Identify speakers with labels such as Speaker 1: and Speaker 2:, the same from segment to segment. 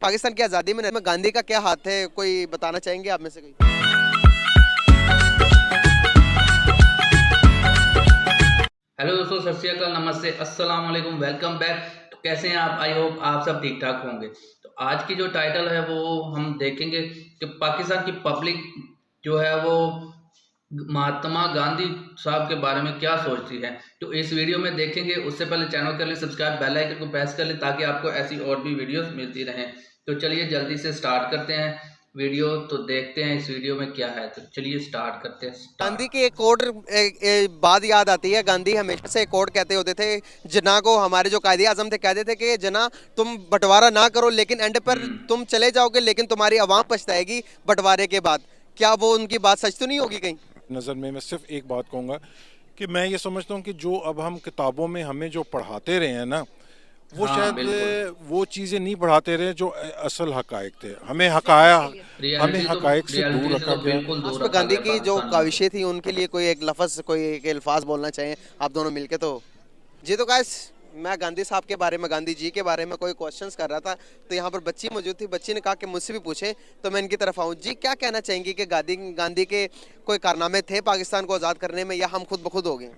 Speaker 1: पाकिस्तान की आज़ादी में गांधी का क्या हाथ है, कोई बताना चाहेंगे आप में से कोई?
Speaker 2: हेलो दोस्तों, सत श्री अकाल, नमस्ते, अस्सलाम वालेकुम, वेलकम बैक। तो कैसे हैं आप? आई होप आप सब ठीक ठाक होंगे। तो आज की जो टाइटल है वो हम देखेंगे कि पाकिस्तान की पब्लिक जो है वो महात्मा गांधी साहब के बारे में क्या सोचती है। तो इस वीडियो में देखेंगे। उससे पहले चैनल कर लें सब्सक्राइब, बेल आइकन को प्रेस कर लें ताकि आपको ऐसी और भी वीडियोस मिलती रहें। तो चलिए जल्दी से स्टार्ट करते हैं वीडियो। तो देखते हैं इस वीडियो में क्या है। तो चलिए स्टार्ट करते हैं।
Speaker 1: गांधी की एक कोट बात याद आती है। गांधी हमेशा से एक कोट कहते होते थे जना को, हमारे जो कायदे आजम थे कहते थे कि जना तुम बंटवारा ना करो लेकिन एंड पर तुम चले जाओगे, लेकिन तुम्हारी आवाम पछताएगी बंटवारे के बाद। क्या वो उनकी बात सच तो नहीं होगी कहीं?
Speaker 3: नज़र में मैं सिर्फ एक बात कहूँगा कि मैं ये समझता हूँ कि जो अब हम किताबों में हमें जो पढ़ाते रहे हैं ना, वो
Speaker 2: हाँ,
Speaker 3: शायद
Speaker 2: बिल्कुल।
Speaker 3: वो चीज़ें नहीं पढ़ाते रहे जो असल हकायक थे। हमें
Speaker 2: रियलिटी तो
Speaker 3: हकायक से दूर
Speaker 2: रियलिटी से
Speaker 3: रखा
Speaker 2: तो
Speaker 3: गया।
Speaker 2: बिल्कुल दूर
Speaker 1: उसमें
Speaker 2: रखा
Speaker 1: गांधी
Speaker 2: गया
Speaker 1: की जो
Speaker 2: पाकिस्तान में।
Speaker 1: काविशें थी उनके लिए कोई एक लफ्ज़, कोई एक अल्फाज बोलना चाहें आप दोनों मिलके तो? जी तो गाइस, मैं गांधी साहब के बारे में, गांधी जी के बारे में कोई क्वेश्चंस कर रहा था, तो यहाँ पर बच्ची मौजूद थी। बच्ची ने कहा कि मुझसे भी पूछे, तो मैं इनकी तरफ आऊँ। जी, क्या कहना चाहेंगी कि गांधी के कोई कारनामे थे पाकिस्तान को आज़ाद करने में, या हम खुद ब खुद हो गए?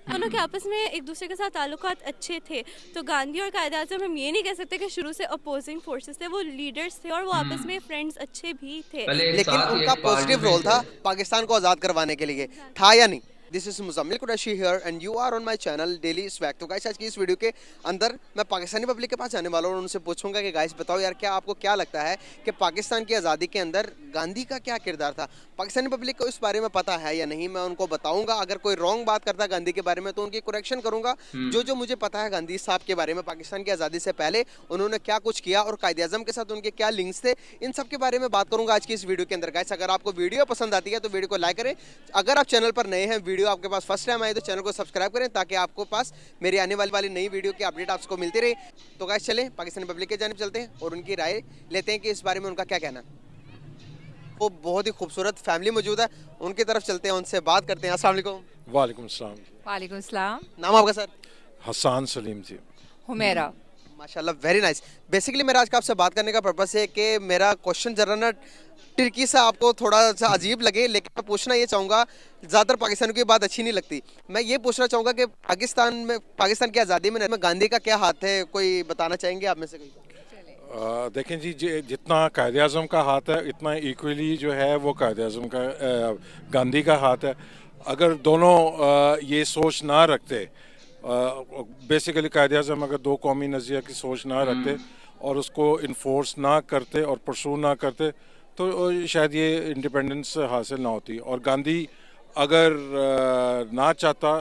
Speaker 4: दोनों के आपस में एक दूसरे के साथ ताल्लुकात अच्छे थे। तो गांधी और कायदे आज़म हम ये नहीं कह सकते कि शुरू से अपोजिंग फोर्सेस थे, वो लीडर्स थे और वो आपस में फ्रेंड्स अच्छे भी थे।
Speaker 2: पहले एक
Speaker 1: लेकिन
Speaker 2: साथ ही
Speaker 1: उनका
Speaker 2: एक पार्टी
Speaker 1: पॉजिटिव
Speaker 2: में
Speaker 1: रोल था
Speaker 2: थे।
Speaker 1: पाकिस्तान को आज़ाद करवाने के लिए, था या नहीं? This is Muzammil Qureshi here and you are on my channel daily swag. तो गाइस, आज की इस वीडियो के अंदर मैं पाकिस्तानी पब्लिक के पास जाने वाला हूँ और उनसे पूछूंगा कि गाइस बताओ यार, क्या आपको क्या लगता है कि पाकिस्तान की आज़ादी के अंदर गांधी का क्या किरदार था? पाकिस्तानी पब्लिक को इस बारे में पता है या नहीं, मैं उनको बताऊंगा। अगर कोई रॉन्ग बात करता है गांधी के बारे में तो उनकी करेक्शन करूंगा। जो जो मुझे पता है गांधी साहब के बारे में, पाकिस्तान की आज़ादी से पहले उन्होंने क्या कुछ किया और कायदे आज़म के साथ उनके क्या लिंक्स थे, इन सब के बारे में बात करूंगा आज की इस वीडियो के अंदर। गाइस, अगर आपको वीडियो पसंद आती है तो वीडियो को लाइक करें। अगर आप चैनल पर नए हैं, वीडियो आपके पास फर्स्ट टाइम आए तो चैनल को सब्सक्राइब करें ताकि आपको पास मेरी आने वाली नई वीडियो की अपडेट आपको मिलती रहे। तो गाइस चलें पाकिस्तानी पब्लिक के जानिब चलते हैं और उनकी राय लेते हैं कि इस बारे में उनका क्या कहना है। वो बहुत ही खूबसूरत फैमिली मौजूद है, उनकी तरफ चलते हैं, उनसे बात करते हैं। अस्सलाम वालेकुम।
Speaker 3: वालेकुम सलाम।
Speaker 5: वालेकुम सलाम।
Speaker 1: नाम आपका सर?
Speaker 3: हसान सलीम जी।
Speaker 5: हुमेरा।
Speaker 1: माशाल्लाह, वेरी नाइस। बेसिकली मेरा आज का आपसे बात करने का पर्पस है कि मेरा क्वेश्चन जरा ना ट्रिकी सा, आपको थोड़ा सा अजीब लगे, लेकिन मैं पूछना ये चाहूँगा, ज़्यादातर पाकिस्तान की बात अच्छी नहीं लगती। मैं ये पूछना चाहूँगा कि पाकिस्तान की आज़ादी में गांधी का क्या हाथ है, कोई बताना चाहेंगे आप में से कोई?
Speaker 3: देखें जी, जितना कायदे आज़म का हाथ है इतना इक्वली जो है वो कायदे आज़म का गांधी का हाथ है। अगर दोनों ये सोच ना रखते, बेसिकली कायदे आज़म अगर दो कौमी नज़रिया की सोच ना रखते और उसको इन्फोर्स ना करते और परसू ना करते तो शायद ये इंडिपेंडेंस हासिल ना होती। और गांधी अगर ना चाहता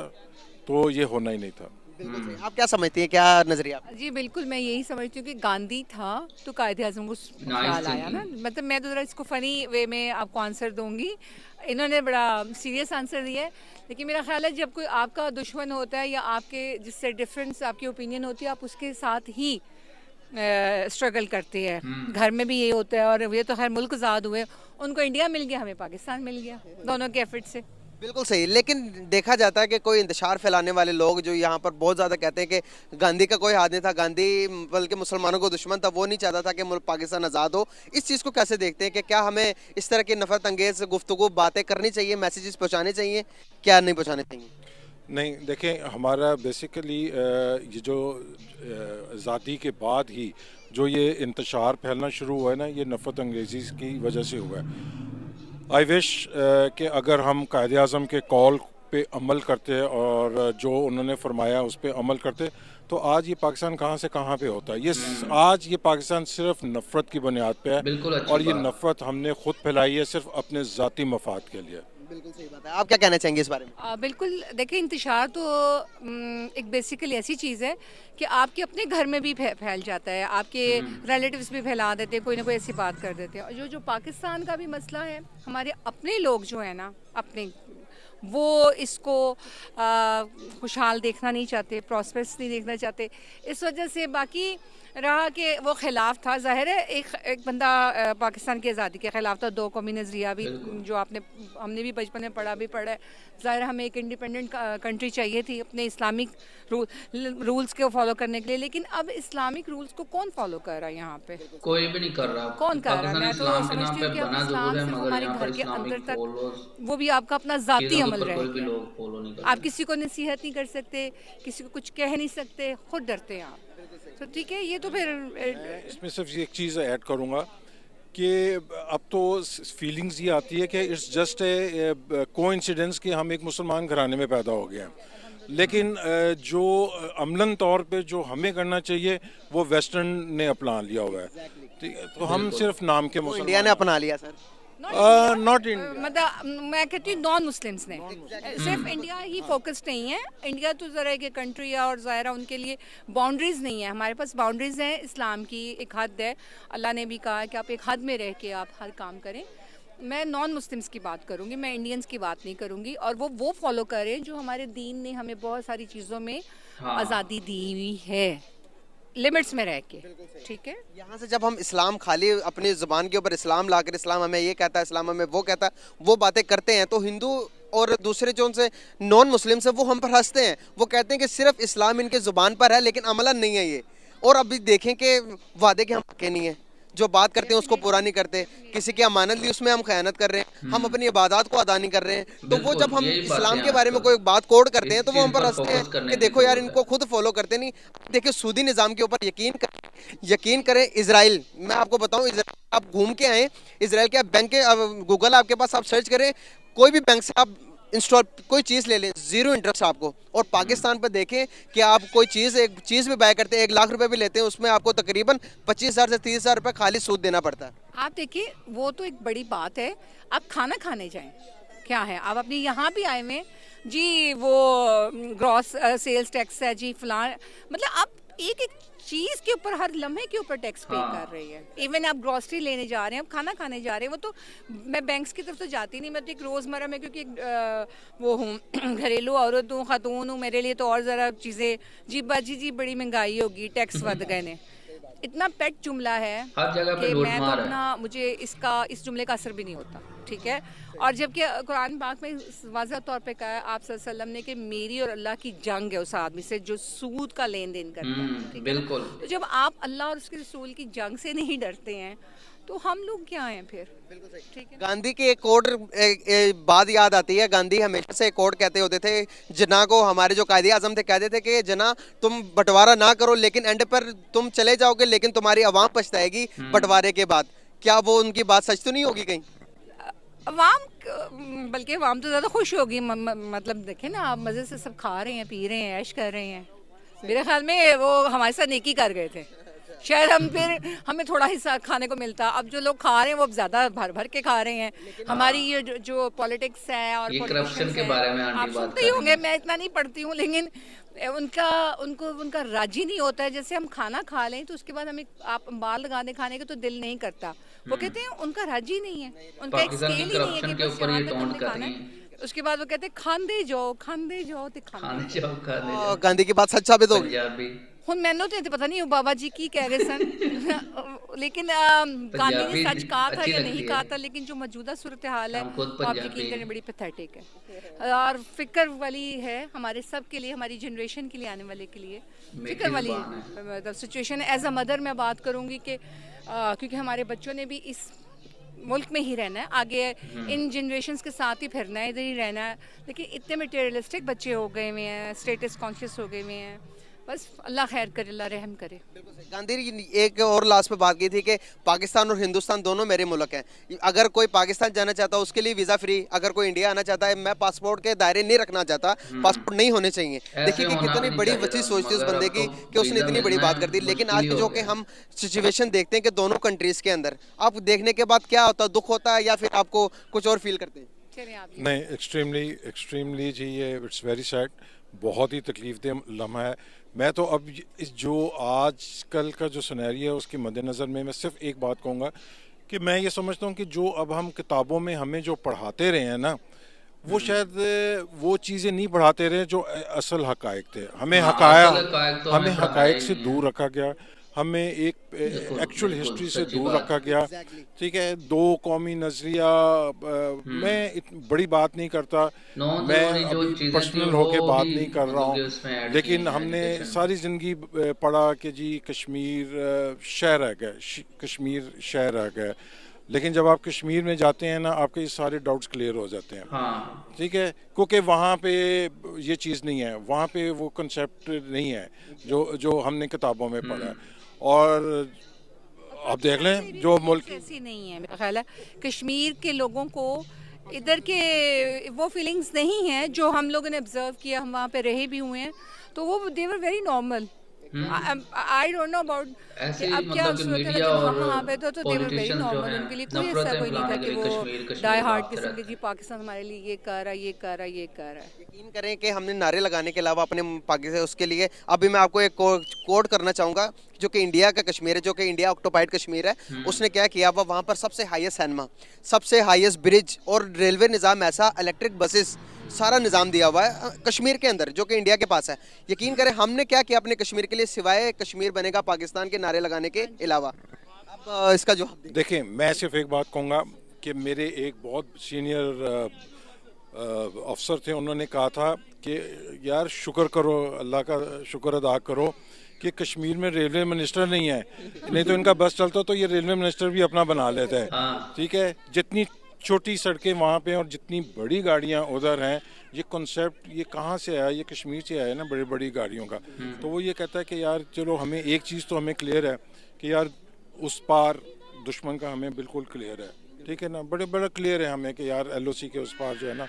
Speaker 3: तो ये होना ही नहीं था।
Speaker 1: बिल्कुल सही। आप क्या समझती हैं, क्या नजरिया?
Speaker 5: जी बिल्कुल, मैं यही समझती हूँ कि गांधी था तो कायदे आज़म को ख्याल आया ना। मतलब मैं तो ज़रा इसको फ़नी वे में आपको आंसर दूंगी। इन्होंने बड़ा सीरियस आंसर दिया है, लेकिन मेरा ख्याल है जब कोई आपका दुश्मन होता है या आपके जिससे डिफरेंस आपकी ओपिनियन होती है, आप उसके साथ ही स्ट्रगल करते हैं। घर में भी ये होता है। और ये तो हर मुल्क आज़ाद हुए, उनको इंडिया मिल गया, हमें पाकिस्तान मिल गया, दोनों के एफर्ट से।
Speaker 1: बिल्कुल सही। लेकिन देखा जाता है कि कोई इंतशार फैलाने वाले लोग जो यहाँ पर बहुत ज़्यादा कहते हैं कि गांधी का कोई हाथ नहीं था, गांधी बल्कि मुसलमानों को दुश्मन था, वो नहीं चाहता था कि मुल्क पाकिस्तान आज़ाद हो। इस चीज़ को कैसे देखते हैं कि क्या हमें इस तरह की नफरत अंगेज गुफ्तगू बातें करनी चाहिए, मैसेजेस पहुँचाने चाहिए, क्या नहीं पहुँचाने चाहिए?
Speaker 3: नहीं, देखें, हमारा बेसिकली ये जो आज़ादी के बाद ही जो ये इंतशार फैलना शुरू हुआ है ना, ये नफ़रत अंग्रेज़ी की वजह से हुआ है। आई विश कि अगर हम कायदे आज़म के कॉल पे अमल करते और जो उन्होंने फरमाया उस पर अमल करते तो आज ये पाकिस्तान कहाँ से कहाँ पे होता है। आज ये पाकिस्तान सिर्फ नफ़रत की बुनियाद पे है।
Speaker 2: बिल्कुल अच्छी
Speaker 3: और ये
Speaker 2: बात।
Speaker 3: नफ़रत हमने खुद फैलाई है सिर्फ अपने ज़ाती मफाद के लिए।
Speaker 1: बिल्कुल सही बात है। आप क्या कहना चाहेंगे इस बारे में?
Speaker 5: बिल्कुल, देखिए इंतशार तो एक बेसिकली ऐसी चीज़ है कि आपके अपने घर में भी फैल जाता है, आपके रिलेटिव्स भी फैला देते हैं, कोई ना कोई ऐसी बात कर देते हैं। और जो पाकिस्तान का भी मसला है, हमारे अपने लोग जो है ना, अपने वो इसको खुशहाल देखना नहीं चाहते, प्रॉस्पेरस नहीं देखना चाहते। इस वजह से बाकी रहा कि वो खिलाफ था। ज़ाहिर है एक बंदा पाकिस्तान की आज़ादी के खिलाफ था, दो कौमी नज़रिया भी जो हमने भी बचपन में पढ़ा है। ज़ाहिर हमें एक इंडिपेंडेंट कंट्री चाहिए थी अपने इस्लामिक रूल्स को फॉलो करने के लिए, लेकिन अब इस्लामिक रूल्स को कौन फॉलो कर रहा है यहाँ पे?
Speaker 2: कोई भी नहीं कर रहा।
Speaker 5: कौन कर रहा है?
Speaker 2: पाकिस्तान
Speaker 5: मैं तो
Speaker 2: इस्लाम के नाम
Speaker 5: समझती
Speaker 2: पे
Speaker 5: हूँ कि अब
Speaker 2: बना
Speaker 5: इस्लाम
Speaker 2: जरूर है,
Speaker 5: सिर्फ
Speaker 2: मगर
Speaker 5: हमारे
Speaker 2: यहाँ पर
Speaker 5: घर के अंदर
Speaker 2: इस्लामिक
Speaker 5: तक, वो भी आपका अपना ज़ाती अमल रह
Speaker 2: कोई भी
Speaker 5: गया।
Speaker 2: लोग फॉलो नहीं
Speaker 5: आप
Speaker 2: करते।
Speaker 5: किसी को नसीहत नहीं कर सकते, किसी को कुछ कह नहीं सकते, खुद डरते हैं आप। तो ठीक है, ये तो फिर
Speaker 3: इसमें सिर्फ एक चीज़ ऐड करूँगा कि अब तो फीलिंग्स ये आती है कि इट्स जस्ट ए कोइंसिडेंस कि हम एक मुसलमान घराने में पैदा हो गए हैं, लेकिन जो अमलन तौर पे जो हमें करना चाहिए वो वेस्टर्न ने अपना लिया हुआ है। ठीक है, तो हम सिर्फ नाम के
Speaker 1: वो इंडिया ने अपना लिया सर।
Speaker 3: नॉट इन
Speaker 5: मतलब मैं कहती हूँ नॉन मुस्लिम्स ने, सिर्फ इंडिया ही फोकस्ड नहीं है। इंडिया तो ज़रा एक कंट्री है और ज़ाहिर उनके लिए बाउंड्रीज़ नहीं है। हमारे पास बाउंड्रीज़ हैं, इस्लाम की एक हद है। अल्लाह ने भी कहा है कि आप एक हद में रह के आप हर काम करें। मैं नॉन मुस्लिम्स की बात करूंगी, मैं इंडियंस की बात नहीं करूंगी। और वो फॉलो करें जो हमारे दीन ने हमें बहुत सारी चीज़ों में आज़ादी दी हुई है, लिमिट्स में रह के। ठीक है,
Speaker 1: यहाँ से जब हम इस्लाम खाली अपनी ज़ुबान के ऊपर इस्लाम लाकर इस्लाम हमें ये कहता है, इस्लाम हमें वो कहता है, वो बातें करते हैं, तो हिंदू और दूसरे जो उनसे नॉन मुस्लिम है वो हम पर हंसते हैं। वो कहते हैं कि सिर्फ इस्लाम इनके ज़ुबान पर है लेकिन अमलन नहीं है ये। और अभी देखें कि वादे के हम हक़ नहीं है, जो बात करते हैं उसको पूरा नहीं करते, किसी की अमानत ली उसमें हम खयानत कर रहे हैं, हम अपनी इबादत को अदा नहीं कर रहे हैं। तो वो जब हम इस्लाम के बारे में कोई बात कोड करते हैं तो वो हम पर हंसते हैं कि देखो यार इनको खुद फॉलो करते नहीं। देखिए सूदी निज़ाम के ऊपर यकीन करें। इजराइल, मैं आपको बताऊं, आप घूम के आए इसराइल के, आप बैंक के गूगल आपके पास, आप सर्च करें कोई भी बैंक से आप इंस्टॉल कोई चीज़ ले लें, 0 इंटरेस्ट आपको। और पाकिस्तान पर देखें कि आप कोई एक चीज़ भी बाय करते हैं, 1 लाख रुपए भी लेते हैं, उसमें आपको तकरीबन 25,000 से 30,000 रुपए खाली सूद देना पड़ता है।
Speaker 5: आप देखिए वो तो एक बड़ी बात है। आप खाना खाने जाएं, क्या है, आप अपनी यहाँ भी आए हुए जी, वो ग्रॉस सेल्स टैक्स है जी, फलान, मतलब आप एक चीज़ के ऊपर हर लम्हे के ऊपर टैक्स पे कर रही है। इवन आप ग्रॉसरी लेने जा रहे हैं, आप खाना खाने जा रहे हैं, वो तो मैं बैंक्स की तरफ तो जाती नहीं, मैं तो एक रोज़मर्रा में, क्योंकि वो हूँ घरेलू औरत हूँ, खातून हूँ, मेरे लिए तो और ज़रा चीज़ें जी बाजी जी बड़ी महंगाई होगी, टैक्स बढ़ गए ने, इतना पेट जुमला है
Speaker 2: हर जगह पे
Speaker 5: कि
Speaker 2: लूट
Speaker 5: मैं तो
Speaker 2: मार है।
Speaker 5: अपना, मुझे इस जुमले का असर भी नहीं होता। ठीक है, और जबकि कुरान पाक में वाज़ह तौर पे कहा है आप सल्लल्लाहु अलैहि वसल्लम ने कि मेरी और अल्लाह की जंग है उस आदमी से जो सूद का लेन देन करता है। ठीक है ना?
Speaker 2: बिल्कुल।
Speaker 5: तो जब आप अल्लाह और उसके रसूल की जंग से नहीं डरते हैं तो हम लोग क्या हैं फिर? ठीक है,
Speaker 1: गांधी की एक कोड बात याद आती है। गांधी हमेशा से एक कोड कहते होते थे जना को, हमारे जो कायदे आजम थे कहते थे कि जना तुम बंटवारा ना करो लेकिन एंड पर तुम चले जाओगे, लेकिन तुम्हारी आवाम पछताएगी बंटवारे के बाद। क्या वो उनकी बात सच तो नहीं होगी कहीं?
Speaker 5: बल्कि अवाम तो ज़्यादा खुश होगी। मतलब देखें ना, आप मज़े से सब खा रहे हैं, पी रहे हैं, ऐश कर रहे हैं। मेरे ख्याल में वो हमारे साथ नेकी कर गए थे, शायद हमें थोड़ा हिस्सा खाने को मिलता। अब जो लोग खा रहे हैं वो ज़्यादा भर भर के खा रहे हैं। हमारी ये जो पॉलिटिक्स है और
Speaker 2: करप्शन के बारे में
Speaker 5: आप सुनते ही होंगे, मैं इतना नहीं पढ़ती हूँ, लेकिन उनका राजी नहीं होता है। जैसे हम खाना खा लें तो उसके बाद हमें आप बाल लगाने खाने का तो दिल नहीं करता। वो कहते हैं उनका राजी नहीं है, उनका एक स्केल ही नहीं है कि बस यहाँ तक हमने खाना है। उसके बाद वो कहते हैं खांदे जाओ तो खांदे जाओ।
Speaker 1: गांधी की बात सच साबित होगी।
Speaker 5: ਹੁਣ ਮੈਨੂੰ तो पता नहीं बाबा जी की कह रहे सन लेकिन गांधी ने सच कहा था या नहीं कहा था, लेकिन जो मौजूदा सूरत हाल है वो आप यकीन करें बड़ी पैथेटिक है और फिक्र वाली है हमारे सब के लिए, हमारी जनरेशन के लिए, आने वाले के लिए फिक्र वाली मतलब सिचुएशन है। एज अ मदर मैं बात करूँगी कि क्योंकि हमारे बच्चों ने भी इस मुल्क में ही रहना है, आगे इन जनरेशन्स के साथ ही फिरना है, इधर ही रहना है। लेकिन इतने मटेरियलिस्टिक बच्चे हो गए हुए हैं, स्टेटस कॉन्शियस हो गए हुए हैं। बस अल्लाह खैर करे, अल्लाह रहम करे।
Speaker 1: गांधी जी एक और लास्ट पे बात की थी कि पाकिस्तान और हिंदुस्तान दोनों मेरे मुल्क हैं। अगर कोई पाकिस्तान जाना चाहता है उसके लिए वीज़ा फ्री, अगर कोई इंडिया आना चाहता है, मैं पासपोर्ट के दायरे नहीं रखना चाहता, पासपोर्ट नहीं होने चाहिए। देखिए कि कितनी बड़ी वसी सोच थी उस बंदे की कि उसने इतनी बड़ी बात कर दी। लेकिन आज जो कि हम सिचुएशन देखते हैं कि दोनों कंट्रीज़ के अंदर आप देखने के बाद क्या होता है, दुख होता है या फिर आपको कुछ और फील करते हैं?
Speaker 3: नहीं, एक्सट्रीमली जी, ये इट्स वेरी सैड, बहुत ही तकलीफदेह लम्हा है। मैं तो अब इस जो आजकल का जो सिनेरियो है उसके मद्देनज़र में मैं सिर्फ एक बात कहूँगा कि मैं ये समझता हूँ कि जो अब हम किताबों में हमें जो पढ़ाते रहे हैं ना, वो शायद वो चीज़ें नहीं पढ़ाते रहे जो असल हक़ाइक़ थे। हमें हक़ाइक़ से दूर रखा गया। हमें एक
Speaker 2: बिल्कुल,
Speaker 3: एक्चुअल
Speaker 2: बिल्कुल,
Speaker 3: हिस्ट्री से
Speaker 2: सच्ची
Speaker 3: दूर
Speaker 2: बात।
Speaker 3: रखा गया। ठीक है, दो कौमी नज़रिया, मैं बड़ी बात नहीं करता,
Speaker 2: नॉन
Speaker 3: मैं
Speaker 2: ज़रूरी जो
Speaker 3: अभी
Speaker 2: चीज़ें थी
Speaker 3: पर्सनल
Speaker 2: वो
Speaker 3: होके बात
Speaker 2: भी
Speaker 3: नहीं कर रहा
Speaker 2: मतलब कि
Speaker 3: हूँ,
Speaker 2: उसमें ऐड की
Speaker 3: लेकिन
Speaker 2: हैं
Speaker 3: हमने
Speaker 2: एजुकेशन में।
Speaker 3: सारी ज़िंदगी पढ़ा कि जी कश्मीर शहर रह गया, कश्मीर शहर रह गया, लेकिन जब आप कश्मीर में जाते हैं ना, आपके ये सारे डाउट्स क्लियर हो जाते हैं।
Speaker 2: हाँ,
Speaker 3: ठीक है, क्योंकि वहाँ पे ये चीज़ नहीं है, वहाँ पे वो कंसेप्ट नहीं है जो जो हमने किताबों में पढ़ा है। और आप देख लें जो मुल्क
Speaker 5: ऐसी नहीं है, मेरा ख्याल है कश्मीर के लोगों को इधर के वो फीलिंग्स नहीं है जो हम लोगों ने ऑब्जर्व किया, हम वहाँ पे रहे भी हुए हैं, तो वो they were very normal. I don't know about
Speaker 2: ऐसे
Speaker 5: अब क्या
Speaker 2: मतलब कि
Speaker 5: सूरत है,
Speaker 2: मीडिया
Speaker 5: लेकिन
Speaker 2: और
Speaker 5: हम वहाँ पे तो दे वर वेरी
Speaker 2: पॉलिटिशियन जो
Speaker 5: नॉर्मल,
Speaker 2: हैं
Speaker 5: उनके लिए कोई ऐसा
Speaker 2: नफरतें
Speaker 5: कोई नहीं था
Speaker 2: फैलाने के
Speaker 5: कि
Speaker 2: लिए
Speaker 5: वो
Speaker 2: कश्मीर
Speaker 5: डाई
Speaker 2: कश्मीर
Speaker 5: हार्ड
Speaker 2: भागते
Speaker 5: किस्म के
Speaker 2: रहते
Speaker 5: जी
Speaker 2: हैं।
Speaker 5: पाकिस्तान हमारे लिए ये कर रहा है, ये कर रहा है, ये कर रहा है।
Speaker 1: यकीन करें कि हमने नारे लगाने के अलावा अपने पाकिस्तान उसके लिए अभी मैं आपको एक कोड करना चाहूँगा जो कि इंडिया का कश्मीर है, जो कि इंडिया ऑक्टोपाइड कश्मीर है। उसने क्या किया, वो वहाँ पर सबसे हाईएस्ट सिनेमा, सबसे हाईएस्ट ब्रिज और रेलवे निज़ाम, ऐसा इलेक्ट्रिक बसेस, सारा निज़ाम दिया हुआ है कश्मीर के अंदर जो कि इंडिया के पास है। यकीन करें हमने क्या किया अपने कश्मीर के लिए सिवाय कश्मीर बनेगा पाकिस्तान के नारे लगाने के अलावा। अब इसका जवाब दें।
Speaker 3: देखें, मैं सिर्फ एक बात कहूँगा कि मेरे एक बहुत सीनियर अफसर थे, उन्होंने कहा था कि यार शुक्र करो, अल्लाह का शुक्र अदा करो कि कश्मीर में रेलवे मिनिस्टर नहीं है, नहीं तो इनका बस चलता तो ये रेलवे मिनिस्टर भी अपना बना लेते हैं।
Speaker 2: हाँ,
Speaker 3: ठीक है, जितनी छोटी सड़कें वहाँ पे और जितनी बड़ी गाड़ियाँ उधर हैं, ये कॉन्सेप्ट ये कहाँ से आया, ये कश्मीर से आया ना, बड़ी बड़ी गाड़ियों का। तो वो ये कहता है कि यार चलो हमें एक चीज़ तो हमें क्लियर है कि यार उस पार दुश्मन का हमें बिल्कुल क्लियर है। ठीक है ना, बड़े बड़ा क्लियर है हमें कि यार एलओसी के उस पार जो है ना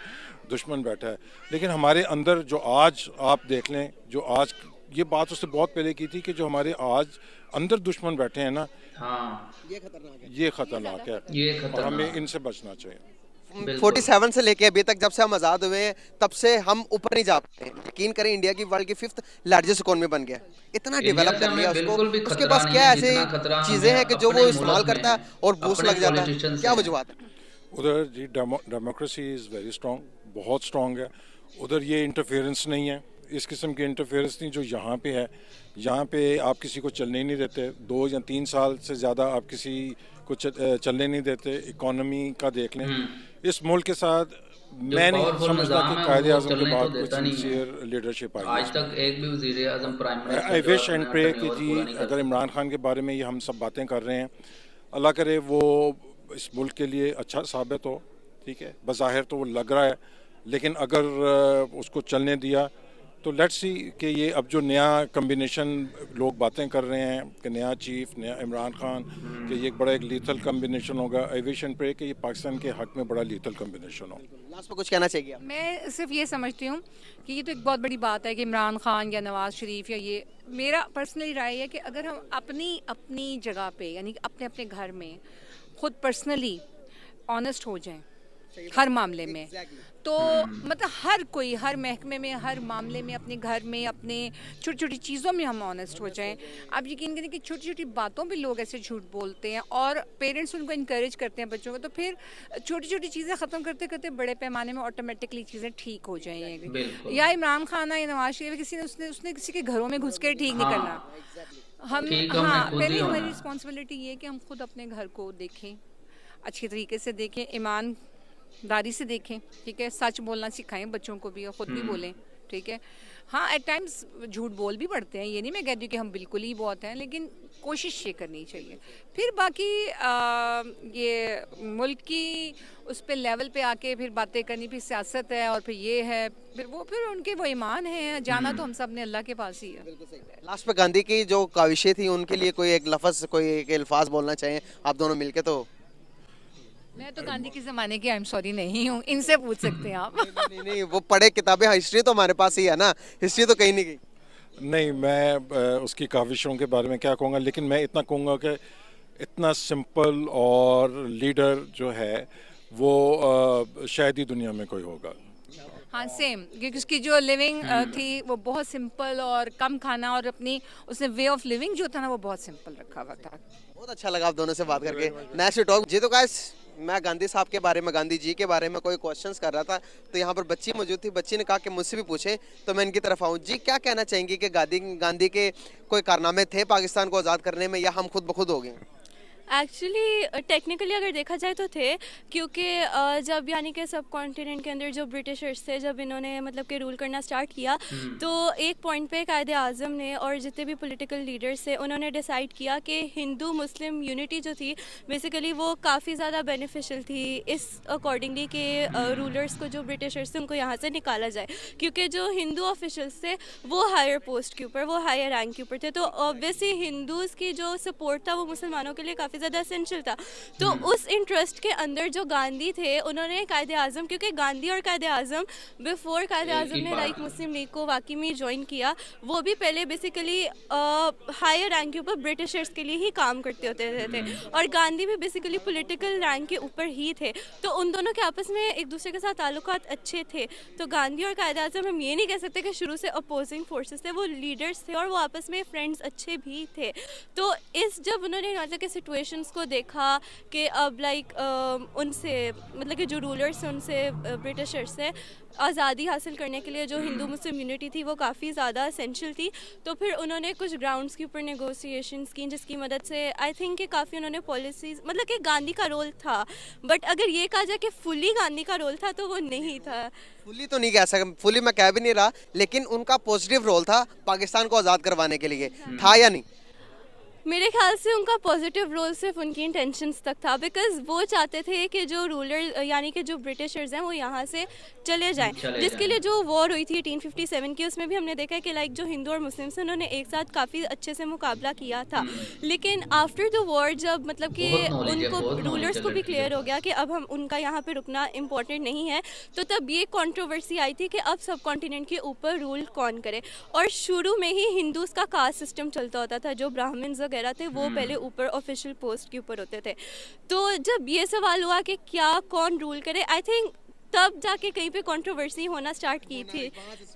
Speaker 3: दुश्मन बैठा है। लेकिन हमारे अंदर जो आज आप देख लें, जो आज ये बात उससे बहुत पहले की थी कि जो हमारे आज अंदर दुश्मन बैठे हैं ना,
Speaker 2: हाँ,
Speaker 1: ये खतरनाक है।
Speaker 3: ये खतरनाक है
Speaker 2: ये
Speaker 3: और
Speaker 2: खतरनाक
Speaker 3: हमें
Speaker 2: है।
Speaker 3: इनसे बचना चाहिए।
Speaker 1: 47 से लेके अभी तक, जब से हम आज़ाद हुए हैं तब से हम ऊपर नहीं जा पाते हैं। यकीन करें इंडिया की वर्ल्ड की 5th लार्जेस्ट इकोनॉमी बन गया, इतना
Speaker 2: इंडिया
Speaker 1: डेवलप
Speaker 2: से
Speaker 1: कर लिया
Speaker 2: हमें
Speaker 1: उसको।
Speaker 2: बिल्कुल भी
Speaker 1: उसके
Speaker 2: खतरा
Speaker 1: पास
Speaker 2: नहीं
Speaker 1: क्या
Speaker 2: है
Speaker 1: ऐसे
Speaker 2: जितना खतरा
Speaker 1: चीजें
Speaker 2: हमें
Speaker 1: हैं कि जो
Speaker 2: अपने
Speaker 1: वो
Speaker 2: मुल्क
Speaker 1: इस्तेमाल
Speaker 2: में
Speaker 1: करता
Speaker 2: है,
Speaker 1: है और बूस्ट
Speaker 2: अपने
Speaker 1: लग जाता है।
Speaker 2: पॉलिटिशियंस
Speaker 1: क्या
Speaker 2: हैं।
Speaker 1: वजूहत है?
Speaker 3: उधर जी डेमोक्रेसी इज़ वेरी स्ट्रॉन्ग, बहुत स्ट्रॉन्ग है। उधर ये इंटरफेरेंस नहीं है, इस किस्म की इंटरफेरेंस नहीं जो यहाँ पे है। यहाँ पे आप किसी को चलने ही नहीं देते, 2 या 3 साल से ज़्यादा आप किसी को चलने नहीं देते। इकोनॉमी का देख लें, इस मुल्क के साथ
Speaker 2: जो
Speaker 3: मैं नहीं
Speaker 2: पावरफुल
Speaker 3: समझता कि
Speaker 2: निज़ाम है
Speaker 3: कायदे
Speaker 2: वो
Speaker 3: आज़म के
Speaker 2: चलने तो
Speaker 3: बाद कुछ
Speaker 2: देता नहीं है।
Speaker 3: सिंसियर लीडरशिप आई है
Speaker 2: आज
Speaker 3: इसमें।
Speaker 2: तक एक भी वज़ीर आज़म प्राइम मिनिस्टर
Speaker 3: आई
Speaker 2: जो है
Speaker 3: विश एंड
Speaker 2: अपना
Speaker 3: प्रे कि
Speaker 2: टेन्योर
Speaker 3: जी
Speaker 2: पूरा नहीं
Speaker 3: अगर
Speaker 2: करता।
Speaker 3: इमरान खान के बारे में ये हम सब बातें कर रहे हैं, अल्लाह करे वो इस मुल्क के लिए अच्छा साबित हो। ठीक है, बज़ाहिर तो वो लग रहा है, लेकिन अगर उसको चलने दिया तो लेट्स सी कि ये अब जो नया कम्बिनेशन लोग बातें कर रहे हैं कि नया चीफ, नया इमरान खान, कि ये एक बड़ा एक लीथल कम्बिनेशन होगा। आई विश एंड प्रे कि ये पाकिस्तान के हक में बड़ा लीथल कम्बिनेशन हो।
Speaker 1: लास्ट में कुछ कहना चाहिए आप?
Speaker 5: मैं सिर्फ ये समझती हूँ कि ये तो एक बहुत बड़ी बात है कि इमरान खान या नवाज शरीफ या ये, मेरा पर्सनली राय है कि अगर हम अपनी अपनी जगह पे यानी कि अपने अपने घर में खुद पर्सनली ऑनेस्ट हो जाएं हर मामले में, तो मतलब हर कोई हर महकमे में हर मामले में अपने घर में अपने छोटी छोटी चीज़ों में हम ऑनेस्ट हो जाएं। आप यकीन करें कि छोटी छोटी बातों पे लोग ऐसे झूठ बोलते हैं और पेरेंट्स उनको इनकरेज करते हैं बच्चों को, तो फिर छोटी छोटी चीज़ें ख़त्म करते करते बड़े पैमाने में ऑटोमेटिकली चीज़ें ठीक हो जाएंगी।
Speaker 2: बिल्कुल।
Speaker 5: या इमरान खान या नवाज शरीफ किसी ने उसने किसी के घरों में घुस कर ठीक नहीं करना। हम
Speaker 2: ठीक हमने
Speaker 5: हाँ,
Speaker 2: खुद ही
Speaker 5: पहले
Speaker 2: होना
Speaker 5: हमारी
Speaker 2: है।
Speaker 5: रिस्पॉन्सिबिलिटी ये है कि हम खुद अपने घर को देखें, अच्छी तरीके से देखें, ईमानदारी से देखें। ठीक है, सच बोलना सिखाएं बच्चों को भी और ख़ुद भी बोलें। ठीक है, हाँ एट टाइम्स झूठ बोल भी पड़ते हैं, ये नहीं मैं कहती हूँ कि हम बिल्कुल ही बहुत हैं, लेकिन कोशिश ये करनी चाहिए। फिर बाकी ये मुल्क की उस पे लेवल पे आके फिर बातें करनी, फिर सियासत है और फिर ये है, फिर उनके वो ईमान है, जाना तो हम सब ने अल्लाह के पास ही है।
Speaker 1: लास्ट पे गांधी की जो काविशें थी उनके लिए कोई एक लफ्ज, कोई एक अल्फाज बोलना चाहिए आप दोनों मिलके? तो
Speaker 5: मैं तो गांधी के ज़माने की आई एम सॉरी नहीं हूँ, इनसे पूछ सकते हैं आप।
Speaker 1: नहीं, वो पढ़े किताबें, हिस्ट्री तो हमारे पास ही है ना, हिस्ट्री तो कहीं नहीं गई।
Speaker 3: नहीं, मैं उसकी काविशों के बारे में क्या कहूँगा, लेकिन मैं इतना कहूँगा कि इतना सिंपल और लीडर जो है वो शायद ही दुनिया में कोई होगा।
Speaker 5: हाँ सेम, क्योंकि उसकी जो लिविंग थी वो बहुत सिंपल और कम खाना, और अपनी उसने वे ऑफ लिविंग जो था ना वो बहुत सिंपल रखा हुआ था।
Speaker 1: बहुत अच्छा लगा आप दोनों से बात करके, नाइस टू टॉक। जी तो गाइस मैं गांधी साहब के बारे में, गांधी जी के बारे में कोई क्वेश्चंस कर रहा था, तो यहाँ पर बच्ची मौजूद थी। बच्ची ने कहा कि मुझसे भी पूछे, तो मैं इनकी तरफ आऊँ। जी, क्या कहना चाहेंगी कि गांधी के कोई कारनामे थे पाकिस्तान को आज़ाद करने में, या हम खुद ब खुद हो गए?
Speaker 4: एक्चुअली टेक्निकली अगर देखा जाए तो थे, क्योंकि जब यानी कि सब कॉन्टिनेंट के अंदर जो ब्रिटिशर्स थे, जब इन्होंने मतलब कि रूल करना स्टार्ट किया, तो एक पॉइंट पे कायदे आज़म ने और जितने भी पॉलिटिकल लीडर्स थे उन्होंने डिसाइड किया कि हिंदू मुस्लिम यूनिटी जो थी बेसिकली वो काफ़ी ज़्यादा बेनिफिशियल थी इस अकॉर्डिंगली कि रूलर्स को, जो ब्रिटिशर्स थे, उनको यहाँ से निकाला जाए, क्योंकि जो हिंदू ऑफिशल्स थे वो हायर पोस्ट के ऊपर, वो हायर रैंक के ऊपर थे। तो ऑब्वियसली हिंदूज़ की जो सपोर्ट था वो मुसलमानों के लिए काफ़ी ज़्यादा एसेंशियल था। तो उस इंटरेस्ट के अंदर जो गांधी थे उन्होंने कायदे आज़म, क्योंकि गांधी और कायदे आज़म बिफोर कायदे आज़म ने लाइक मुस्लिम लीग को वाकई में ज्वाइन किया, वो भी पहले बेसिकली हायर रैंक के ऊपर ब्रिटिशर्स के लिए ही काम करते होते थे और गांधी भी बेसिकली पॉलिटिकल रैंक के ऊपर ही थे। तो उन दोनों के आपस में एक दूसरे के साथ ताल्लुकात अच्छे थे। तो गांधी और कायदे आज़म हम ये नहीं कह सकते कि शुरू से अपोजिंग फोर्सेस थे, वो लीडर्स थे और वो आपस में फ्रेंड्स अच्छे भी थे। तो इस जब उन्होंने मतलब के सिचुएशंस को देखा कि अब लाइक उनसे मतलब कि जो रूलर्स हैं उनसे ब्रिटिशर्स से आज़ादी हासिल करने के लिए जो हिंदू मुस्लिम यूनिटी थी वो काफ़ी ज़्यादा एसेंशियल थी। तो फिर उन्होंने कुछ ग्राउंड्स के ऊपर नेगोशिएशंस की, जिसकी मदद से आई थिंक कि काफ़ी उन्होंने पॉलिसीज़, मतलब कि गांधी का रोल था, बट अगर ये कहा जाए कि फुली गांधी का रोल था तो वो नहीं था।
Speaker 1: फुली तो नहीं कह सकता, फुली मैं कह भी नहीं रहा, लेकिन उनका पॉजिटिव रोल था पाकिस्तान को आज़ाद करवाने के लिए, था या नहीं?
Speaker 4: मेरे ख्याल से उनका पॉजिटिव रोल सिर्फ उनकी इंटेंशंस तक था, बिकॉज वो चाहते थे कि जो रूलर यानी कि जो ब्रिटिशर्स हैं वो यहाँ से चले जाएं, जिसके लिए जो वॉर हुई थी 1857 की, उसमें भी हमने देखा है कि लाइक जो हिंदू और मुस्लिम्स हैं उन्होंने एक साथ काफ़ी अच्छे से मुकाबला किया था। लेकिन आफ्टर द वॉर जब मतलब कि उनको रूलर्स को भी क्लियर हो गया कि अब हम उनका यहाँ पे रुकना इम्पोर्टेंट नहीं है, तो तब ये कंट्रोवर्सी आई थी कि अब सब कॉन्टिनेंट के ऊपर रूल कौन करे। और शुरू में ही हिंदूज़ का कास्ट सिस्टम चलता होता था, जो ब्राह्मण्स वगैरह थे वो पहले ऊपर ऑफिशियल पोस्ट के ऊपर होते थे। तो जब ये सवाल हुआ कि क्या कौन रूल करे, आई थिंक तब जाके कहीं पे कंट्रोवर्सी होना स्टार्ट की थी,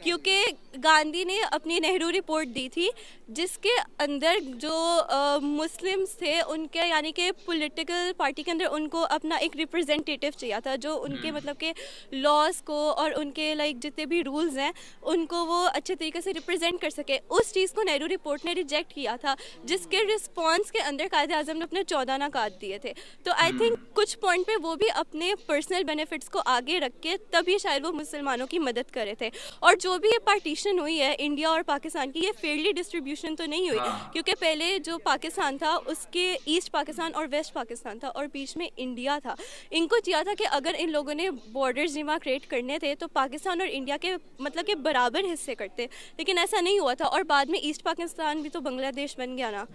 Speaker 4: क्योंकि गांधी ने अपनी नेहरू रिपोर्ट दी थी जिसके अंदर जो मुस्लिम्स थे उनके यानी कि पॉलिटिकल पार्टी के अंदर उनको अपना एक रिप्रेजेंटेटिव चाहिए था, जो उनके मतलब के लॉज को और उनके लाइक जितने भी रूल्स हैं उनको वो अच्छे तरीके से रिप्रेजेंट कर सके। उस चीज़ को नेहरू रिपोर्ट ने रिजेक्ट किया था, जिसके रिस्पॉन्स के अंदर कायदे आज़म ने अपने 14 नाकात दिए थे। तो आई थिंक कुछ पॉइंट पे वो भी अपने पर्सनल बेनिफिट्स को आगे रख के तभी शायद वो मुसलमानों की मदद कर रहे थे। और जो भी ये पार्टीशन हुई है इंडिया और पाकिस्तान की, ये फेयरली डिस्ट्रीब्यूशन तो नहीं हुई, क्योंकि पहले जो पाकिस्तान था उसके ईस्ट पाकिस्तान और वेस्ट पाकिस्तान था और बीच में इंडिया था। इनको चाहिए था कि अगर इन लोगों ने बॉर्डर्स डिमार्केट करने थे तो पाकिस्तान और इंडिया के मतलब के बराबर हिस्से करते, लेकिन ऐसा नहीं हुआ था और बाद में ईस्ट पाकिस्तान भी तो बांग्लादेश बन गया ना।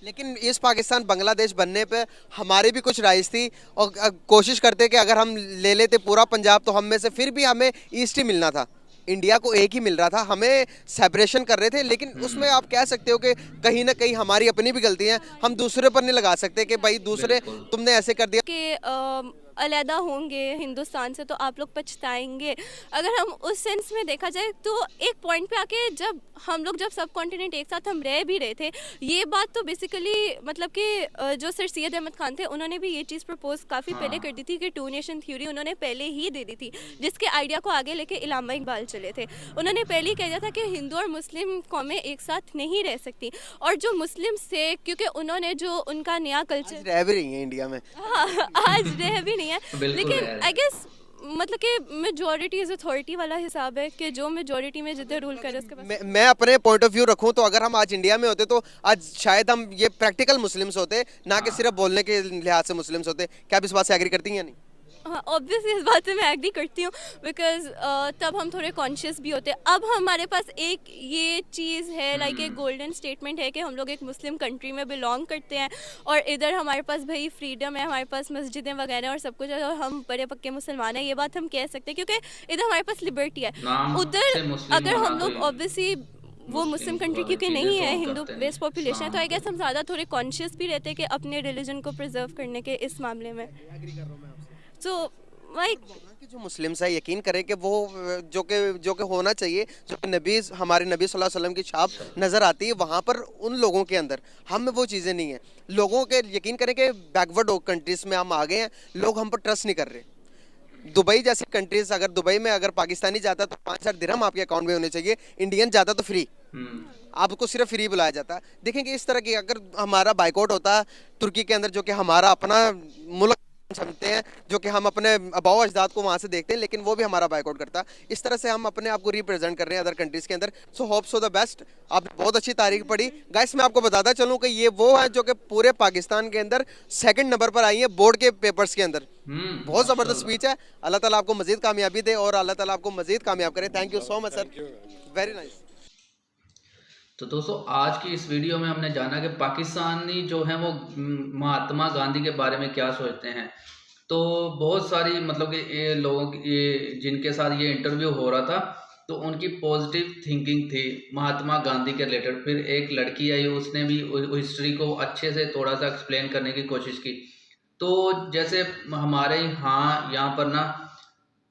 Speaker 1: लेकिन ईस्ट पाकिस्तान बांग्लादेश बनने पे हमारी भी कुछ राइज थी और कोशिश करते कि अगर हम ले लेते पूरा पंजाब तो हम में से फिर भी हमें ईस्ट ही मिलना था, इंडिया को एक ही मिल रहा था, हमें सेपरेशन कर रहे थे। लेकिन उसमें आप कह सकते हो कि कहीं ना कहीं हमारी अपनी भी गलती है, हम दूसरे पर नहीं लगा सकते कि भाई दूसरे तुमने ऐसे कर दिया
Speaker 4: कि अलहदा होंगे हिंदुस्तान से तो आप लोग पछताएंगे। अगर हम उस सेंस में देखा जाए तो एक पॉइंट पे आके जब हम लोग जब सब कॉन्टिनेंट एक साथ हम रह भी रहे थे, ये बात तो बेसिकली मतलब कि जो सर सैयद अहमद खान थे उन्होंने भी ये चीज़ प्रपोज काफ़ी पहले कर दी थी कि 2 नेशन थ्योरी उन्होंने पहले ही दे दी थी, जिसके आइडिया को आगे लेके इलामा इकबाल चले थे। उन्होंने पहले ही कह दिया था कि हिंदू और मुस्लिम कौमें एक साथ नहीं रह सकती। और जो मुस्लिम्स थे, क्योंकि उन्होंने जो उनका नया कल्चर
Speaker 1: रह भी रही है इंडिया में,
Speaker 4: हाँ आज रह भी नहीं है, लेकिन आई गेस मतलब कि मेजॉरिटी इज अथॉरिटी वाला हिसाब है कि जो मेजॉरिटी में जितने रूल करे उसके पास।
Speaker 1: मैं अपने पॉइंट ऑफ व्यू रखूं तो अगर हम आज इंडिया में होते तो आज शायद हम ये प्रैक्टिकल मुस्लिम्स होते, ना कि सिर्फ बोलने के लिहाज से मुस्लिम्स होते। क्या आप इस बात से एग्री करती हैं या नहीं?
Speaker 4: हाँ ऑब्वियसली इस बात से मैं एग्री करती हूँ, बिकॉज तब हम थोड़े कॉन्शियस भी होते। अब हमारे पास एक ये चीज़ है लाइक एक गोल्डन स्टेटमेंट है कि हम लोग एक मुस्लिम कंट्री में बिलोंग करते हैं और इधर हमारे पास भाई फ्रीडम है, हमारे पास मस्जिदें वगैरह और सब कुछ है और हम बड़े पक्के मुसलमान हैं। ये बात हम कह सकते हैं क्योंकि इधर हमारे पास लिबर्टी है। उधर अगर हम लोग ऑब्वियसली वो मुस्लिम कंट्री क्योंकि नहीं है, हिंदू बेस्ड पॉपुलेशन है, तो आई गेस हम ज़्यादा थोड़े कॉन्शियस भी रहते हैं कि अपने रिलीजन को प्रिजर्व करने के इस मामले में। तो लाइक
Speaker 1: वहाँ के जो मुस्लिम्स है, यकीन करें कि वो जो कि होना चाहिए, जो कि हमारे नबी सल्लल्लाहु अलैहि वसल्लम की छाप नज़र आती है वहाँ पर उन लोगों के अंदर, हम में वो चीज़ें नहीं है। लोगों के यकीन करें कि बैकवर्ड कंट्रीज़ में हम आ गए हैं, लोग हम पर ट्रस्ट नहीं कर रहे। दुबई जैसी कंट्रीज, अगर दुबई में अगर पाकिस्तानी जाता तो 5,000 दिरहम आपके अकाउंट में होने चाहिए, इंडियन जाता तो फ्री, आपको सिर्फ फ्री बुलाया जाता। देखेंगे इस तरह की अगर हमारा बाइकआउट होता तुर्की के अंदर, जो कि हमारा अपना मुल्क समझते हैं, जो कि हम अपने आबाओ अजदाद को वहाँ से देखते हैं, लेकिन वो भी हमारा बाइकआउट करता। इस तरह से हम अपने आप को रिप्रेजेंट कर रहे हैं अदर कंट्रीज़ के अंदर। So hope so the best. आपने बहुत अच्छी तारीख पढ़ी गाइस। मैं आपको बताता चलूँ कि ये वो है जो कि पूरे पाकिस्तान के अंदर 2nd नंबर पर आई है बोर्ड के पेपर्स के अंदर। बहुत ज़बरदस्त स्पीच है। अल्लाह ताला आपको मज़ीद कामयाबी दे और अल्लाह ताला आपको मज़ीद कामयाब करे। Thank you so much sir, very nice.
Speaker 2: तो दोस्तों आज की इस वीडियो में हमने जाना कि पाकिस्तानी जो हैं वो महात्मा गांधी के बारे में क्या सोचते हैं। तो बहुत सारी मतलब कि ये लोगों की, ये जिनके साथ ये इंटरव्यू हो रहा था, तो उनकी पॉजिटिव थिंकिंग थी महात्मा गांधी के रिलेटेड। फिर एक लड़की आई, उसने भी हिस्ट्री को अच्छे से थोड़ा सा एक्सप्लेन करने की कोशिश की। तो जैसे हमारे यहाँ पर ना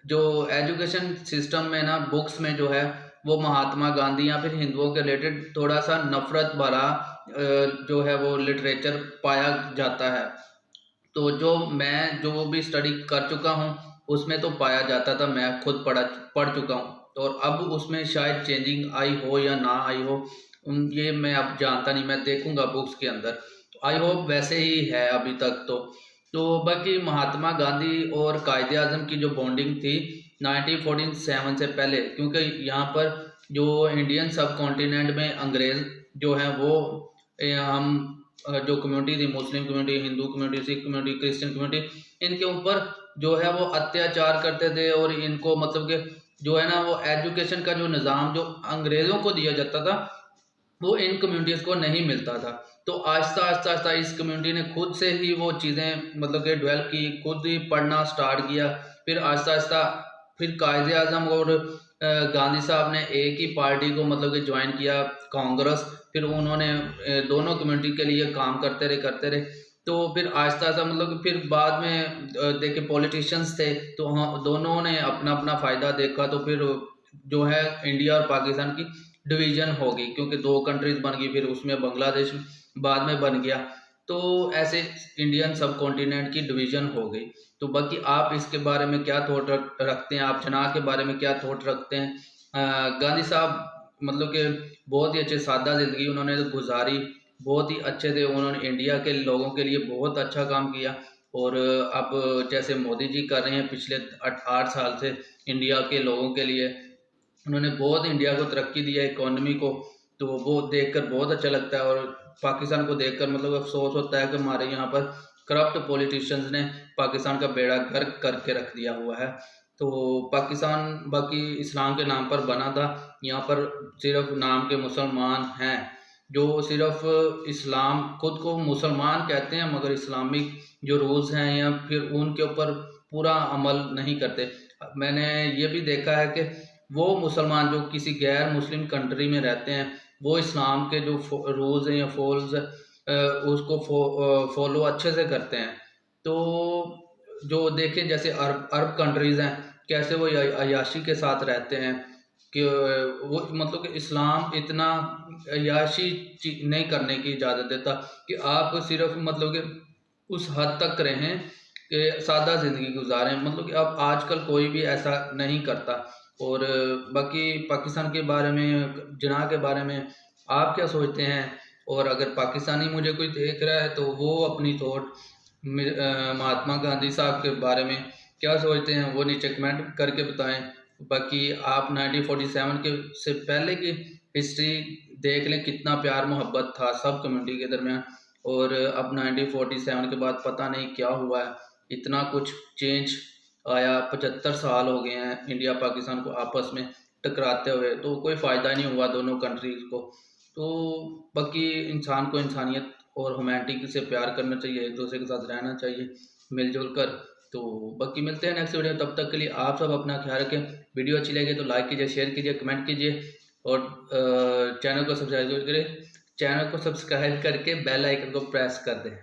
Speaker 2: जो एजुकेशन सिस्टम में ना बुक्स में जो है वो महात्मा गांधी या फिर हिंदुओं के रिलेटेड थोड़ा सा नफरत भरा जो है वो लिटरेचर पाया जाता है। तो जो भी स्टडी कर चुका हूँ उसमें तो पाया जाता था, मैं खुद पढ़ चुका हूँ। और अब उसमें शायद चेंजिंग आई हो या ना आई हो, ये मैं अब जानता नहीं, मैं देखूंगा बुक्स के अंदर। तो आई होप वैसे ही है अभी तक। तो बाकी महात्मा गांधी और कायदे आज़म की जो बॉन्डिंग थी 1947 से पहले, क्योंकि यहाँ पर जो इंडियन सब कॉन्टिनेंट में अंग्रेज़ जो हैं वो हम जो कम्युनिटी थी, Muslim community, Hindu community, Sikh community, Christian community, इनके ऊपर जो है वो अत्याचार करते थे। और इनको मतलब कि जो है ना वो एजुकेशन का जो निज़ाम जो अंग्रेज़ों को दिया जाता था वो इन कम्युनिटीज़ को नहीं मिलता था। तो आहिस्ता आहिस्ता आहिस्ता इस कम्युनिटी ने खुद से ही वो चीज़ें मतलब कि डेवलप की, खुद ही पढ़ना स्टार्ट किया। फिर आहिस्ता आहिस्ता फिर कायदे आज़म और गांधी साहब ने एक ही पार्टी को मतलब कि ज्वाइन किया, कांग्रेस। फिर उन्होंने दोनों कम्युनिटी के लिए काम करते रहे। तो फिर आहिस्ता आहिस्ता मतलब फिर बाद में देखे पॉलिटिशियंस थे, तो हाँ दोनों ने अपना अपना फ़ायदा देखा। तो फिर जो है इंडिया और पाकिस्तान की डिवीज़न हो गई, क्योंकि 2 कंट्रीज़ बन गई। फिर उसमें बांग्लादेश बाद में बन गया। तो ऐसे इंडियन सब कॉन्टिनेंट की डिवीज़न हो गई। तो बाकी आप इसके बारे में क्या थॉट रखते हैं, आप जिन्ना के बारे में क्या थॉट रखते हैं? गांधी साहब मतलब कि बहुत ही अच्छे सादा ज़िंदगी उन्होंने गुजारी, बहुत ही अच्छे थे। उन्होंने इंडिया के लोगों के लिए बहुत अच्छा काम किया। और अब जैसे मोदी जी कर रहे हैं पिछले 8 साल से इंडिया के लोगों के लिए, उन्होंने बहुत इंडिया को तरक्की दी है, इकोनॉमी को। तो वो देखकर बहुत अच्छा लगता है। और पाकिस्तान को देखकर मतलब अफसोस होता है कि हमारे यहाँ पर करप्ट पॉलिटिशियंस ने पाकिस्तान का बेड़ा गर्क करके रख दिया हुआ है। तो पाकिस्तान बाकी इस्लाम के नाम पर बना था, यहाँ पर सिर्फ नाम के मुसलमान हैं जो सिर्फ इस्लाम खुद को मुसलमान कहते हैं, मगर इस्लामिक जो रूल्स हैं या फिर उनके ऊपर पूरा अमल नहीं करते। मैंने ये भी देखा है कि वो मुसलमान जो किसी गैर मुस्लिम कंट्री में रहते हैं वो इस्लाम के जो रूल्स हैं या फॉल्स उसको फॉलो अच्छे से करते हैं। तो जो देखें जैसे अरब कंट्रीज़ हैं, कैसे वो अयाशी के साथ रहते हैं कि वो मतलब कि इस्लाम इतना अयाशी नहीं करने की इजाज़त देता कि आप सिर्फ मतलब कि उस हद तक रहें कि सादा ज़िंदगी गुजारें। मतलब कि अब आजकल कोई भी ऐसा नहीं करता। और बाकी पाकिस्तान के बारे में, जिन्ना के बारे में आप क्या सोचते हैं? और अगर पाकिस्तानी मुझे कोई देख रहा है तो वो अपनी थॉट महात्मा गांधी साहब के बारे में क्या सोचते हैं वो नीचे कमेंट करके बताएं। बाकी आप 1947 के से पहले की हिस्ट्री देख लें, कितना प्यार मोहब्बत था सब कम्युनिटी के दरमियान। और अब 1947 के बाद पता नहीं क्या हुआ है, इतना कुछ चेंज आया। 75 साल हो गए हैं इंडिया पाकिस्तान को आपस में टकराते हुए, तो कोई फ़ायदा नहीं हुआ दोनों कंट्रीज़ को। तो बाकी इंसान को इंसानियत और ह्यूमैनिटी से प्यार करना चाहिए, एक दूसरे के साथ रहना चाहिए मिलजुल कर। तो बाकी मिलते हैं नेक्स्ट वीडियो, तब तक के लिए आप सब अपना ख्याल रखें। वीडियो अच्छी लगे तो लाइक कीजिए, शेयर कीजिए, कमेंट कीजिए और चैनल को सब्सक्राइब करके बेल आइकन को प्रेस कर दें।